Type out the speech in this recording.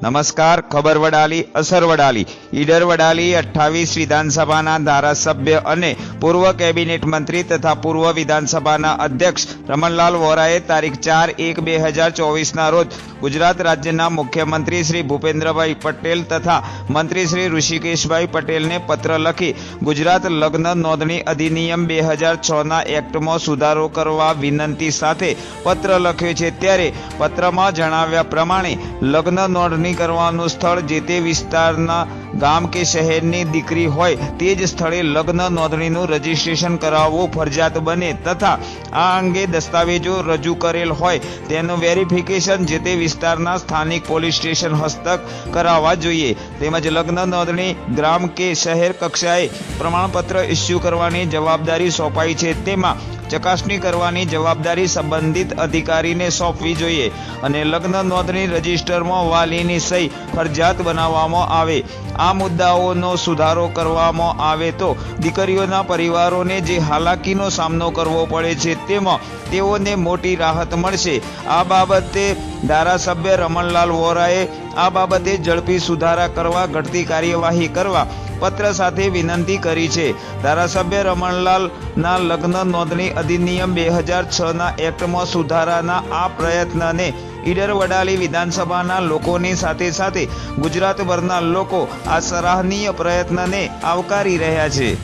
नमस्कार। खबर वडाली असर वडाली ईडर वडाली 28 विधानसभा धारासभ्य और पूर्व केबिनेट मंत्री तथा पूर्व विधानसभा अध्यक्ष रमणलाल वोराए तारीख 4/1/2024 रोज गुजरात राज्य मुख्यमंत्री श्री भूपेन्द्रभाई पटेल तथा मंत्री श्री ऋषिकेशभाई पटेल ने पत्र लखी गुजरात लग्न नोंधणी अधिनियम 2006 एक्ट में सुधारो करवा विनंती साथे पत्र लख्यो छे। त्यारे पत्र में जणाव्या प्रमाणे लग्न नोंधणी करवानुं स्थळ जे ते विस्ताરના गाम के शहेरनी दीकरी होय ते ज स्थळे लग्न नोंधणीनुं रजिस्ट्रेशन करावવું फरजियात बने तथा आ अंगे दस्तावेजो रजू करेल होय तेनुं वेरिफिकेशन जे ते विस्ताરના स्थानिक पोलीस स्टेशन हस्तक कराववा जोईए। તેમજ લગ્ન નોંધણી ગ્રામ કે શહેર કક્ષાએ પ્રમાણપત્ર ઇસ્યુ કરવાની જવાબદારી સોંપાઈ છે, તેમાં ચકાસણી કરવાની જવાબદારી સંબંધિત અધિકારીને સોંપવી જોઈએ અને લગ્ન નોંધણી રજિસ્ટરમાં વાલીની સહી ફરજિયાત બનાવવામાં આવે। આ મુદ્દાઓનો સુધારો કરવામાં આવે તો દીકરીઓના પરિવારોને જે હાલાકીનો સામનો કરવો પડે છે તેમાં તેઓને મોટી રાહત મળશે। આ બાબતે ધારાસભ્ય રમણલાલ વોરાએ આ બાબતે ઝડપી સુધારા કરવા ઘટતી કાર્યવાહી કરવા पत्र साथे विनंती करी छे। धारासभ्य रमणलाल ना लग्न नोंधणी अधिनियम 2006 एक्ट में सुधाराना आ प्रयत्न ने ईडर वडाली विधानसभा लोकोनी साथे साथे गुजरात भरना लोको आ सराहनीय प्रयत्न ने आवकारी रह्या छे।